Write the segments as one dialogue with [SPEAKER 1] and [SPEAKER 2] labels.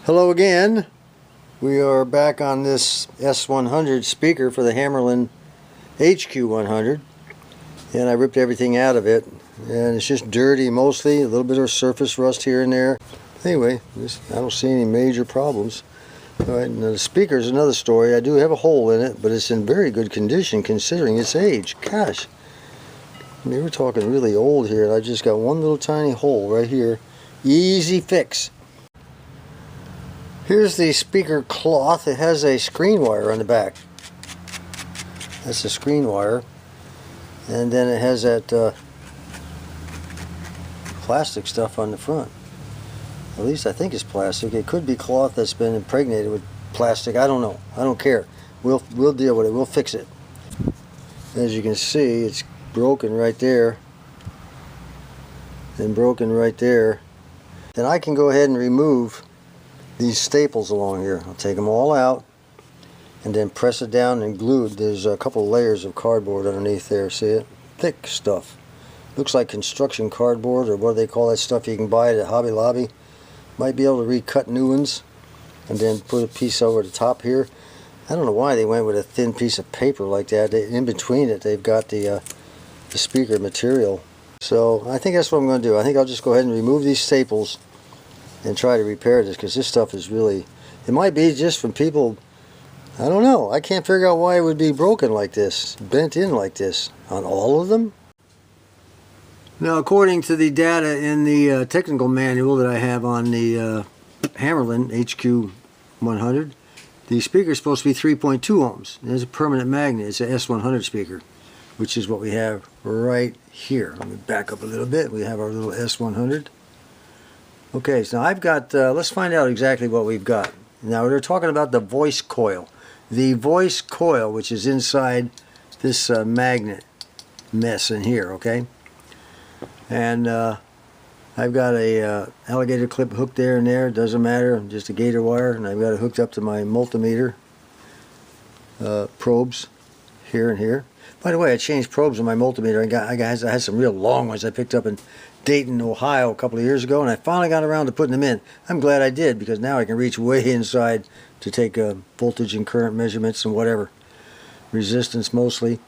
[SPEAKER 1] Hello again. We are back on this S-100 speaker for the Hammarlund HQ100, and I ripped everything out of it, and it's just dirty mostly, a little bit of surface rust here and there. Anyway, I don't see any major problems. Alright, now the speaker is another story. I do have a hole in it, but it's in very good condition considering its age. Gosh, I mean, we're talking really old here. I just got one little tiny hole right here. Easy fix. Here's the speaker cloth. It has a screen wire on the back. That's the screen wire. And then it has that plastic stuff on the front. At least I think it's plastic. It could be cloth that's been impregnated with plastic. I don't know. I don't care. We'll deal with it. We'll fix it. As you can see, it's broken right there. And broken right there. Then I can go ahead and remove these staples along here. I'll take them all out and then press it down and glue it. There's a couple layers of cardboard underneath there. See it? Thick stuff. Looks like construction cardboard, or what do they call that stuff you can buy at Hobby Lobby. Might be able to recut new ones and then put a piece over the top here. I don't know why they went with a thin piece of paper like that. In between it they've got the speaker material. So I think that's what I'm going to do. I think I'll just go ahead and remove these staples and try to repair this, because this stuff is really, it might be just from people, I don't know, I can't figure out why it would be broken like this, bent in like this on all of them. Now, according to the data in the technical manual that I have on the Hammarlund HQ100, the speaker is supposed to be 3.2 ohms. There's a permanent magnet. It's an S100 speaker, which is what we have right here. Let me back up a little bit. We have our little S100. Okay, so I've got, let's find out exactly what we've got. Now they're talking about the voice coil. The voice coil, which is inside this magnet mess in here, okay? And I've got a alligator clip hooked there and there, doesn't matter, just a gator wire, and I've got it hooked up to my multimeter probes here and here. By the way, I changed probes on my multimeter. I had some real long ones I picked up in Dayton, Ohio a couple of years ago, and I finally got around to putting them in. I'm glad I did, because now I can reach way inside to take voltage and current measurements and whatever. Resistance mostly.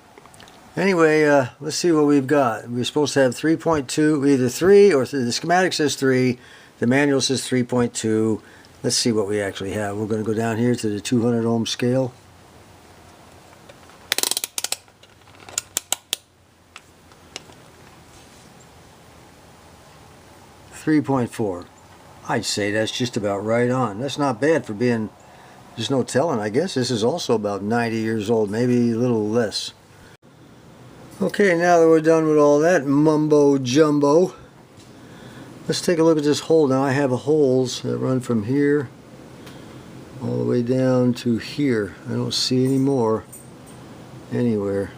[SPEAKER 1] Anyway, let's see what we've got. We're supposed to have 3.2, either 3 or the schematic says 3, the manual says 3.2. Let's see what we actually have. We're going to go down here to the 200 ohm scale. 3.4. I'd say that's just about right on. That's not bad for being, there's no telling. I guess this is also about 90 years old, maybe a little less. Okay, now that we're done with all that mumbo jumbo, let's take a look at this hole. Now I have holes that run from here all the way down to here. I don't see any more anywhere.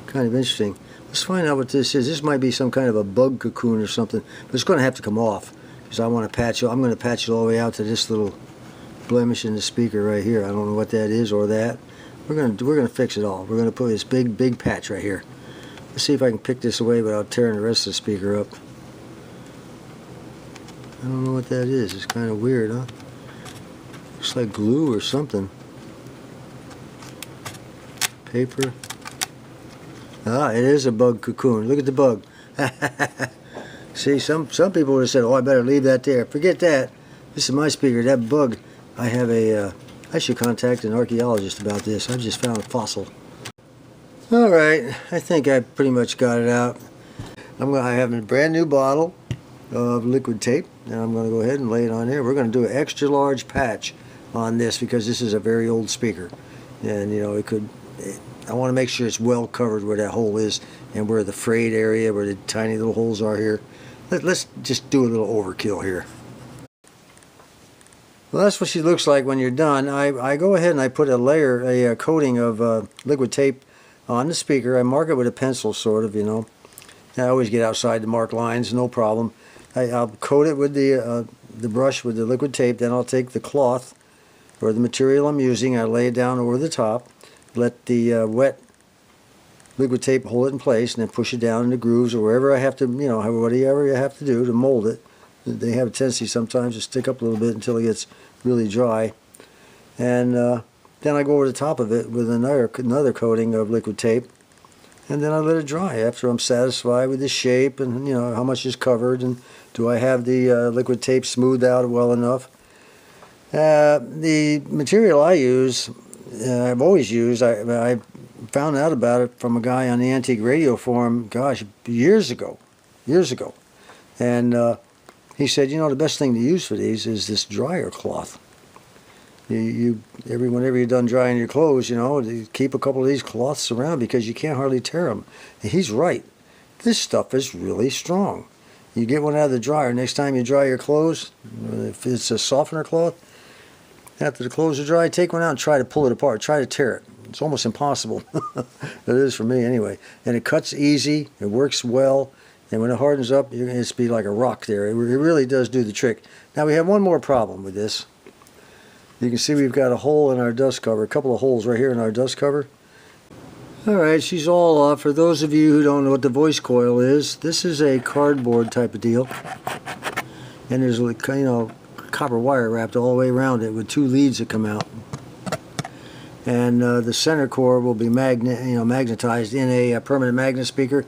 [SPEAKER 1] Kind of interesting. Let's find out what this is. This might be some kind of a bug cocoon or something, but it's going to have to come off, because I want to patch it. I'm going to patch it all the way out to this little blemish in the speaker right here. I don't know what that is or that. We're going to fix it all. We're going to put this big patch right here. Let's see if I can pick this away without tearing the rest of the speaker up. I don't know what that is. It's kind of weird, huh? Looks like glue or something. Paper. Ah, it is a bug cocoon. Look at the bug. See, some people would have said, "Oh, I better leave that there." Forget that. This is my speaker. That bug. I have a. I should contact an archaeologist about this. I've just found a fossil. All right, I think I pretty much got it out. I have a brand new bottle of liquid tape, and I'm going to go ahead and lay it on there. We're going to do an extra large patch on this, because this is a very old speaker, and you know I want to make sure it's well covered where that hole is, and where the frayed area, where the tiny little holes are here. Let's just do a little overkill here. Well, that's what she looks like when you're done. I go ahead and I put a coating of liquid tape on the speaker. I mark it with a pencil, sort of, you know. I always get outside the mark lines, no problem. I'll coat it with the brush with the liquid tape. Then I'll take the cloth, or the material I'm using, I lay it down over the top. Let the wet liquid tape hold it in place, and then push it down in the grooves or wherever I have to, you know, whatever you have to do to mold it. They have a tendency sometimes to stick up a little bit until it gets really dry. And then I go over the top of it with another coating of liquid tape, and then I let it dry after I'm satisfied with the shape and how much is covered and do I have the liquid tape smoothed out well enough. The material I use, I've always used, I found out about it from a guy on the Antique Radio Forum, gosh, years ago. And he said, the best thing to use for these is this dryer cloth. Whenever you're done drying your clothes, you keep a couple of these cloths around because you can't hardly tear them. And he's right. This stuff is really strong. You get one out of the dryer, next time you dry your clothes, if it's a softener cloth, after the clothes are dry, take one out and try to pull it apart. Try to tear it. It's almost impossible. It is for me anyway. And it cuts easy. It works well. And when it hardens up, it's be like a rock there. It really does do the trick. Now we have one more problem with this. You can see we've got a hole in our dust cover, a couple of holes right here in our dust cover. Alright, she's all off. For those of you who don't know what the voice coil is, this is a cardboard type of deal. And there's copper wire wrapped all the way around it with 2 leads that come out. And the center core will be magnetized in a permanent magnet speaker.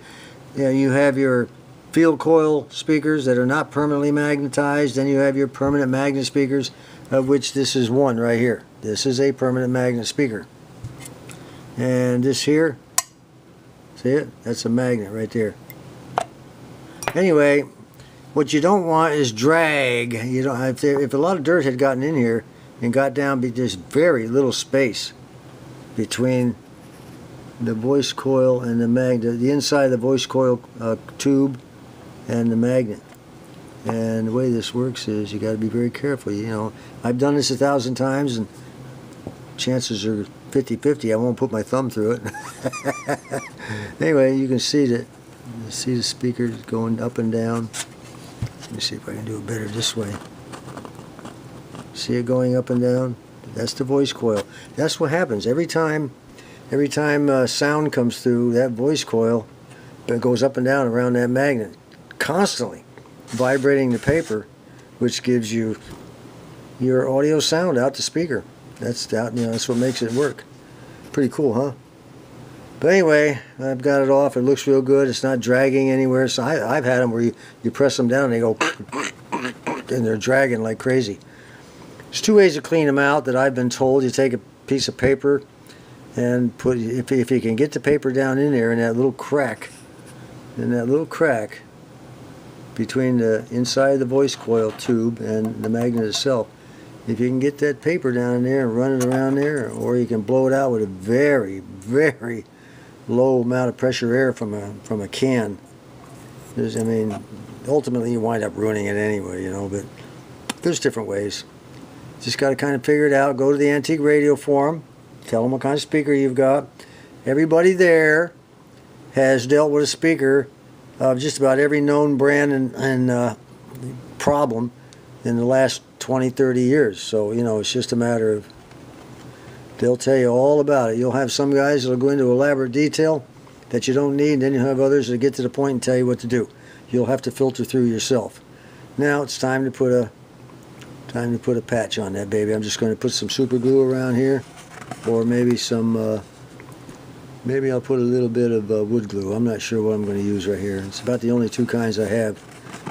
[SPEAKER 1] You have your field coil speakers that are not permanently magnetized. Then you have your permanent magnet speakers, of which this is one right here. This is a permanent magnet speaker. And this here, see it? That's a magnet right there. Anyway, what you don't want is drag. If a lot of dirt had gotten in here and got down, there's very little space between the voice coil and the magnet, the inside of the voice coil tube and the magnet. And the way this works is you got to be very careful. I've done this 1,000 times, and chances are 50-50. I won't put my thumb through it. Anyway, you can see that. You see the speaker going up and down. Let me see if I can do it better this way. See it going up and down? That's the voice coil. That's what happens every time. Every time sound comes through that voice coil, it goes up and down around that magnet, constantly vibrating the paper, which gives you your audio sound out the speaker. That's what makes it work. Pretty cool, huh? But anyway, I've got it off. It looks real good. It's not dragging anywhere. So I've had them where you press them down and they go, and they're dragging like crazy. There's 2 ways to clean them out that I've been told. You take a piece of paper and if you can get the paper down in there in that little crack, between the inside of the voice coil tube and the magnet itself. If you can get that paper down in there and run it around there, or you can blow it out with a very, very low amount of pressure air from a can. Ultimately you wind up ruining it anyway, but there's different ways. Just got to kind of figure it out. Go to the Antique Radio Forum. Tell them what kind of speaker you've got. Everybody there has dealt with a speaker of just about every known brand and problem in the last 20-30 years. So it's just a matter of, they'll tell you all about it. You'll have some guys that'll go into elaborate detail that you don't need, and then you'll have others that get to the point and tell you what to do. You'll have to filter through yourself. Now it's time to put a patch on that baby. I'm just going to put some super glue around here, or maybe maybe I'll put a little bit of wood glue. I'm not sure what I'm going to use right here. It's about the only 2 kinds I have.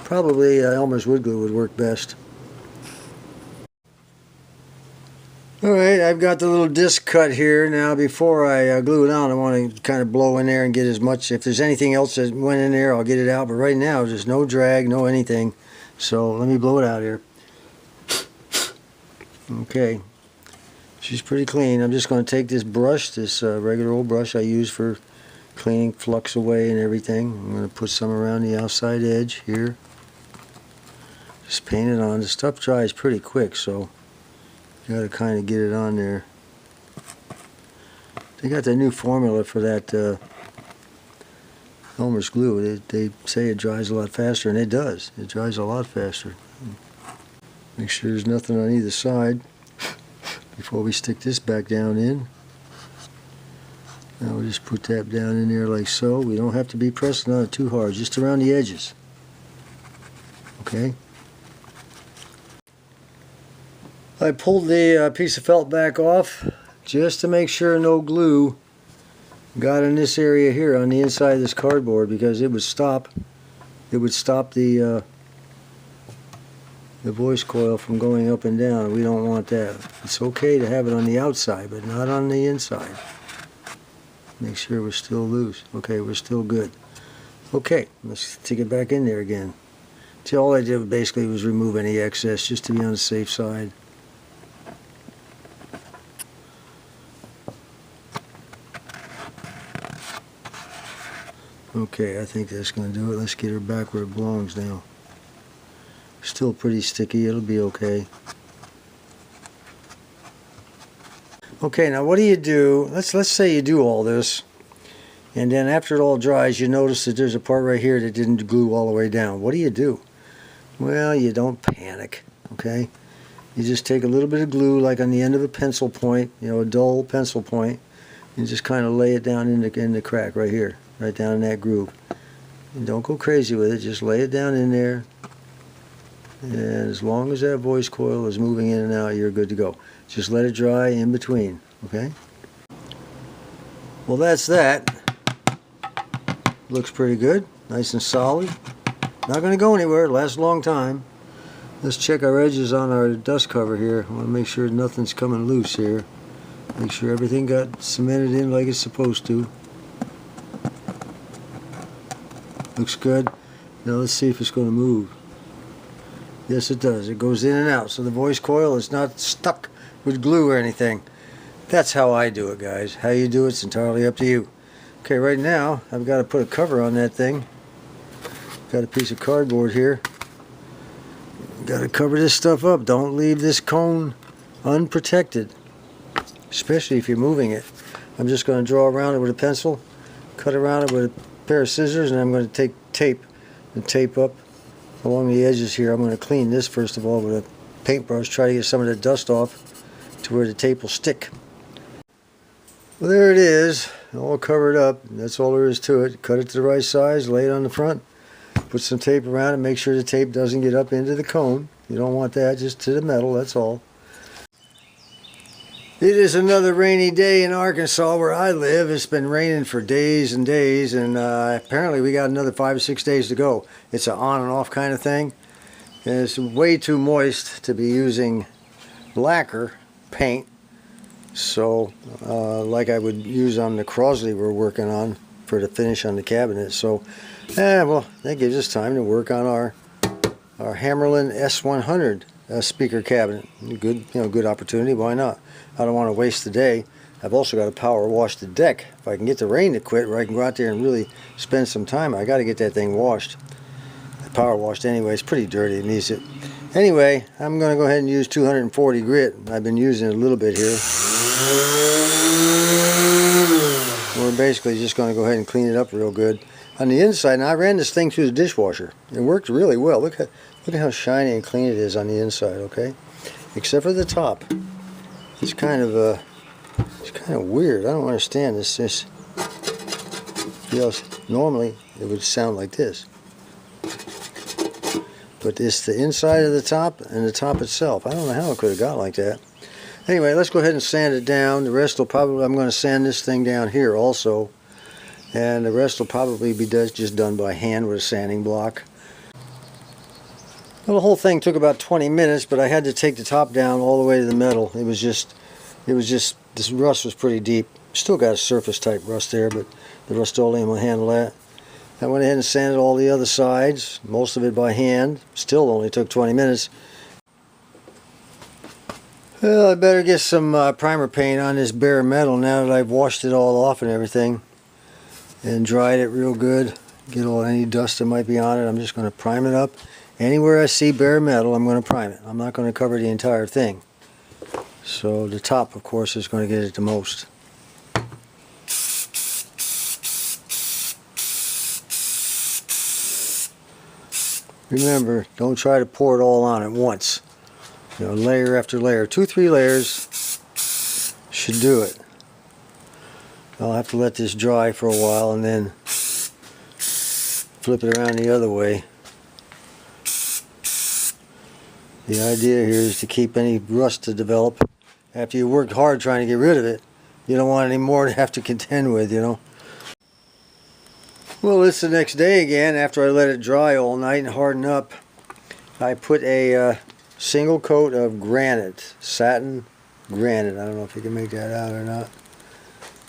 [SPEAKER 1] Probably Elmer's wood glue would work best. Alright, I've got the little disc cut here. Now before I glue it on, I want to kind of blow in there and get as much, if there's anything else that went in there, I'll get it out. But right now there's no drag, no anything. So let me blow it out here. Okay, she's pretty clean. I'm just going to take this brush, this regular old brush I use for cleaning flux away and everything. I'm going to put some around the outside edge here. Just paint it on. The stuff dries pretty quick, so you got to kind of get it on there. They got the new formula for that Elmer's glue. They say it dries a lot faster, and it does. It dries a lot faster. Make sure there's nothing on either side before we stick this back down in. Now we'll just put that down in there like so. We don't have to be pressing on it too hard, just around the edges. Okay? I pulled the piece of felt back off just to make sure no glue got in this area here on the inside of this cardboard, because it would stop the voice coil from going up and down. We don't want that. It's okay to have it on the outside, but not on the inside. Make sure we're still loose. Okay, we're still good. Okay, let's stick it back in there again. See, all I did basically was remove any excess just to be on the safe side. Okay, I think that's going to do it. Let's get her back where it belongs now. Still pretty sticky. It'll be okay. Okay, now what do you do? Let's say you do all this, and then after it all dries, you notice that there's a part right here that didn't glue all the way down. What do you do? Well, you don't panic, okay? You just take a little bit of glue, like on the end of a pencil point, you know, a dull pencil point, and just kind of lay it down in the crack right here, right down in that groove. And don't go crazy with it. Just lay it down in there. And as long as that voice coil is moving in and out, you're good to go. Just let it dry in between, okay? Well, that's that. Looks pretty good, nice and solid. Not going to go anywhere, it lasts a long time. Let's check our edges on our dust cover here. I want to make sure nothing's coming loose here. Make sure everything got cemented in like it's supposed to. Looks good. Now let's see if it's going to move. Yes, it does. It goes in and out, so the voice coil is not stuck with glue or anything. That's how I do it, guys. How you do it's entirely up to you. Okay, right now I've got to put a cover on that thing. Got a piece of cardboard here. Got to cover this stuff up. Don't leave this cone unprotected, especially if you're moving it. I'm just going to draw around it with a pencil, cut around it with a pair of scissors, and I'm going to take tape and tape up along the edges here. I'm going to clean this first of all with a paintbrush, try to get some of the dust off to where the tape will stick. Well, there it is, all covered up. That's all there is to it. Cut it to the right size, lay it on the front, put some tape around it, make sure the tape doesn't get up into the cone. You don't want that, just to the metal, that's all. It is another rainy day in Arkansas where I live. It's been raining for days and days, and apparently we got another 5 or 6 days to go. It's an on and off kind of thing. And it's way too moist to be using lacquer paint. So, like I would use on the Crosley we're working on for the finish on the cabinet. So, well, that gives us time to work on our Hammarlund S-100 speaker cabinet. Good opportunity. Why not? I don't want to waste the day. I've also got to power wash the deck. If I can get the rain to quit, where I can go out there and really spend some time, I got to get that thing washed. Power washed anyway. It's pretty dirty. It needs it. Anyway, I'm going to go ahead and use 240 grit. I've been using it a little bit here. We're basically just going to go ahead and clean it up real good. On the inside, now I ran this thing through the dishwasher. It worked really well. Look at how shiny and clean it is on the inside, okay? Except for the top. It's kind of weird. I don't understand this. Normally it would sound like this. But it's the inside of the top and the top itself. I don't know how it could have got like that. Anyway, let's go ahead and sand it down. The rest will probably, I'm going to sand this thing down here also. And the rest will probably be just done by hand with a sanding block. Well, the whole thing took about 20 minutes, but I had to take the top down all the way to the metal. It was just, this rust was pretty deep. Still got a surface type rust there, but the Rust-Oleum will handle that. I went ahead and sanded all the other sides, most of it by hand. Still only took 20 minutes. Well, I better get some primer paint on this bare metal now that I've washed it all off and everything. And dried it real good. Get any dust that might be on it. I'm just going to prime it up. Anywhere I see bare metal, I'm going to prime it. I'm not going to cover the entire thing. So the top, of course, is going to get it the most. Remember, don't try to pour it all on at once. Layer after layer. 2-3 layers should do it. I'll have to let this dry for a while and then flip it around the other way. The idea here is to keep any rust to develop. After you worked hard trying to get rid of it, you don't want any more to have to contend with, you know. Well, it's the next day again. After I let it dry all night and harden up, I put a single coat of granite, satin granite. I don't know if you can make that out or not.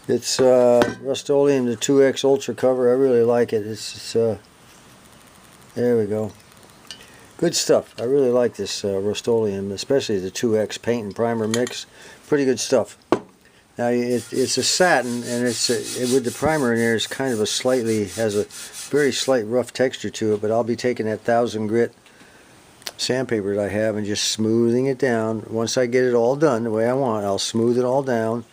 [SPEAKER 1] It's Rust-Oleum, the 2X Ultra cover. I really like it. It's there we go. Good stuff. I really like this Rust-Oleum, especially the 2X paint and primer mix. Pretty good stuff. Now it's a satin, and with the primer in there, it's kind of has a very slight rough texture to it. But I'll be taking that 1000 grit sandpaper that I have and just smoothing it down. Once I get it all done the way I want, I'll smooth it all down,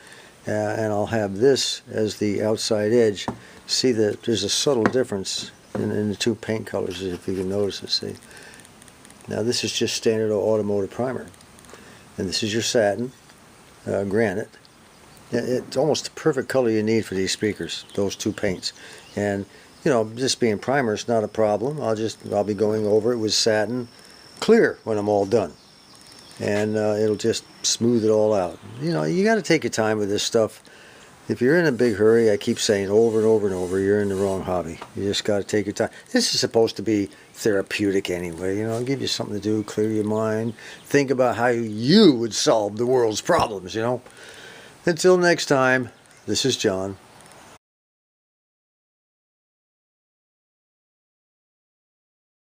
[SPEAKER 1] and I'll have this as the outside edge. See that there's a subtle difference in the two paint colors, if you can notice it. See. Now this is just standard automotive primer, and this is your satin granite. It's almost the perfect color you need for these speakers, those two paints. And you know, just being primer is not a problem. I'll be going over it with satin clear when I'm all done, and it'll just smooth it all out. You know, you got to take your time with this stuff. If you're in a big hurry, I keep saying over and over and over, you're in the wrong hobby. You just got to take your time. This is supposed to be therapeutic anyway, you know, give you something to do, clear your mind, think about how you would solve the world's problems, you know. Until next time, this is John.